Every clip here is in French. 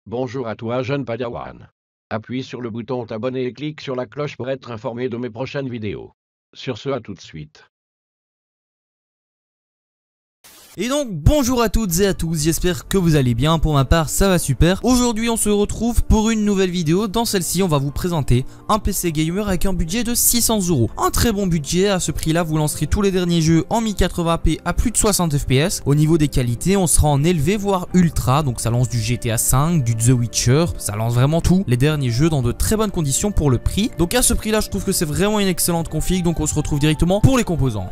Bonjour à toi, jeune Padawan. Appuie sur le bouton t'abonner et clique sur la cloche pour être informé de mes prochaines vidéos. Sur ce, à tout de suite. Et donc bonjour à toutes et à tous, j'espère que vous allez bien, pour ma part ça va super. Aujourd'hui on se retrouve pour une nouvelle vidéo. Dans celle-ci on va vous présenter un PC gamer avec un budget de 600 €. Un très bon budget, à ce prix là vous lancerez tous les derniers jeux en 1080p à plus de 60 fps. Au niveau des qualités on sera en élevé voire ultra, donc ça lance du GTA 5, du The Witcher, ça lance vraiment tous les derniers jeux dans de très bonnes conditions pour le prix. Donc à ce prix là je trouve que c'est vraiment une excellente config, donc on se retrouve directement pour les composants.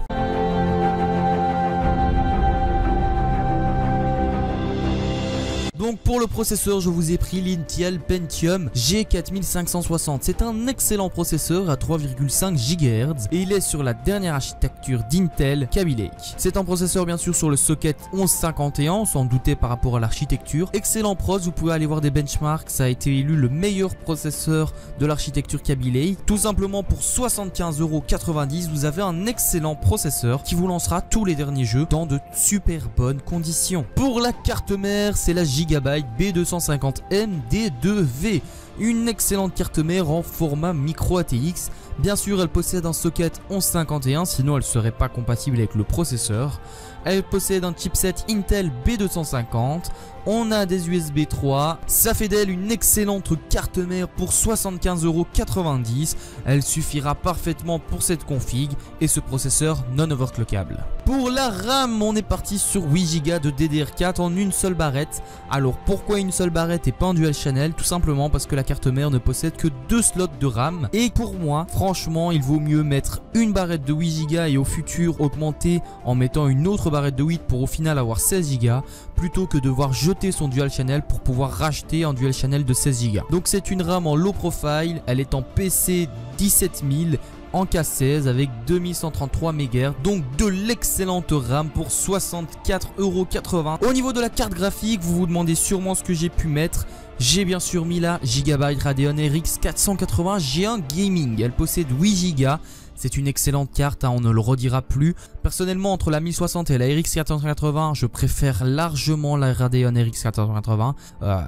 Donc pour le processeur, je vous ai pris l'Intel Pentium G4560. C'est un excellent processeur à 3,5 GHz et il est sur la dernière architecture d'Intel Kaby Lake. C'est un processeur bien sûr sur le socket 1151, sans douter par rapport à l'architecture. Excellent pros, vous pouvez aller voir des benchmarks, ça a été élu le meilleur processeur de l'architecture Kaby Lake. Tout simplement pour 75,90 €, vous avez un excellent processeur qui vous lancera tous les derniers jeux dans de super bonnes conditions. Pour la carte mère, c'est la Gigabyte B250M D2V, une excellente carte mère en format micro ATX. Bien sûr elle possède un socket 1151, sinon elle ne serait pas compatible avec le processeur. Elle possède un chipset Intel B250, on a des USB 3, ça fait d'elle une excellente carte mère pour 75,90 €. Elle suffira parfaitement pour cette config et ce processeur non overclockable. Pour la RAM, on est parti sur 8 Go de DDR4 en une seule barrette. Alors pourquoi une seule barrette et pas un dual channel? Tout simplement parce que la carte mère ne possède que 2 slots de RAM. Et pour moi, franchement, il vaut mieux mettre une barrette de 8 Go et au futur augmenter en mettant une autre barrette de 8 pour au final avoir 16 Go, plutôt que devoir jeter son dual channel pour pouvoir racheter un dual channel de 16 Go. Donc c'est une RAM en low profile, elle est en PC 17000 en K16 avec 2133 MHz, donc de l'excellente RAM pour 64,80 €. Au niveau de la carte graphique, vous vous demandez sûrement ce que j'ai pu mettre. J'ai bien sûr mis la Gigabyte Radeon RX 480 G1 Gaming, elle possède 8 Go. C'est une excellente carte, on ne le redira plus. Personnellement, entre la 1060 et la RX 480, je préfère largement la Radeon RX 480.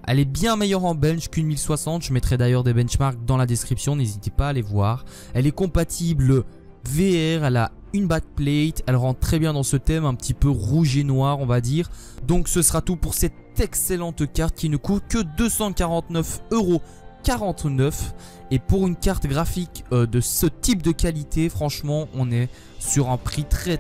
Elle est bien meilleure en bench qu'une 1060. Je mettrai d'ailleurs des benchmarks dans la description, n'hésitez pas à les voir. Elle est compatible VR, elle a une backplate, elle rentre très bien dans ce thème un petit peu rouge et noir on va dire. Donc ce sera tout pour cette excellente carte qui ne coûte que 249,49 €. Et pour une carte graphique de ce type de qualité, franchement on est sur un prix très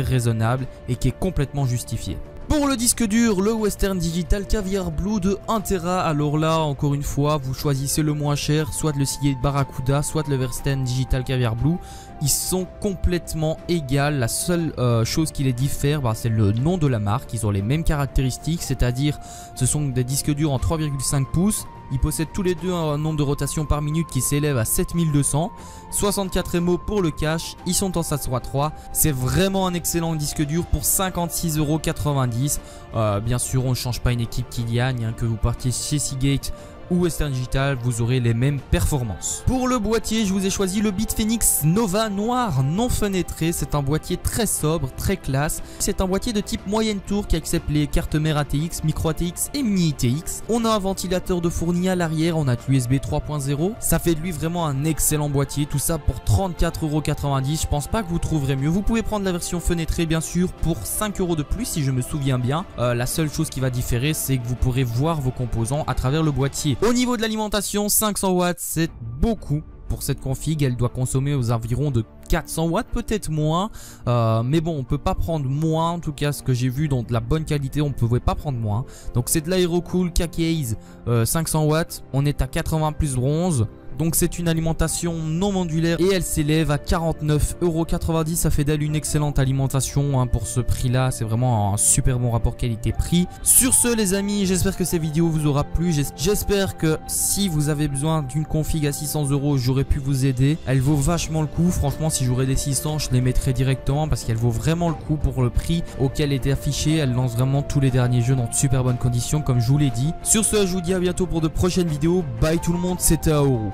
raisonnable et qui est complètement justifié. Pour le disque dur, le Western Digital Caviar Blue de 1 Tera. Alors là, encore une fois, vous choisissez le moins cher, soit le Seagate Barracuda, soit le Western Digital Caviar Blue. Ils sont complètement égaux. La seule chose qui les diffère, c'est le nom de la marque. Ils ont les mêmes caractéristiques, c'est-à-dire ce sont des disques durs en 3,5 pouces. Ils possèdent tous les deux un nombre de rotations par minute qui s'élève à 7200. 64 MO pour le cache, ils sont en SATA 3. C'est vraiment un excellent disque dur pour 56,90 €. Bien sûr, on ne change pas une équipe qui gagne, hein, que vous partiez chez Seagate ou Western Digital, vous aurez les mêmes performances. Pour le boîtier, je vous ai choisi le BitFenix Nova noir non fenêtré. C'est un boîtier très sobre, très classe. C'est un boîtier de type moyenne tour qui accepte les cartes mères ATX, micro ATX et mini ITX. On a un ventilateur de fourni à l'arrière, on a l'USB 3.0. Ça fait de lui vraiment un excellent boîtier. Tout ça pour 34,90 €. Je pense pas que vous trouverez mieux. Vous pouvez prendre la version fenêtrée bien sûr pour 5 € de plus si je me souviens bien. La seule chose qui va différer, c'est que vous pourrez voir vos composants à travers le boîtier. Au niveau de l'alimentation, 500 watts, c'est beaucoup pour cette config. Elle doit consommer aux environs de 400 watts, peut-être moins. Mais bon, on peut pas prendre moins. En tout cas, ce que j'ai vu dans de la bonne qualité, on ne pouvait pas prendre moins. Donc c'est de l'Aerocool K-Case 500 watts. On est à 80 plus bronze. Donc c'est une alimentation non modulaire et elle s'élève à 49,90 €. Ça fait d'elle une excellente alimentation hein, pour ce prix là. C'est vraiment un super bon rapport qualité-prix. Sur ce les amis, j'espère que cette vidéo vous aura plu. J'espère que si vous avez besoin d'une config à 600 €, j'aurais pu vous aider. Elle vaut vachement le coup. Franchement, si j'aurais des 600, je les mettrais directement parce qu'elle vaut vraiment le coup pour le prix auquel elle était affichée. Elle lance vraiment tous les derniers jeux dans de super bonnes conditions comme je vous l'ai dit. Sur ce, je vous dis à bientôt pour de prochaines vidéos. Bye tout le monde, c'était Aoru.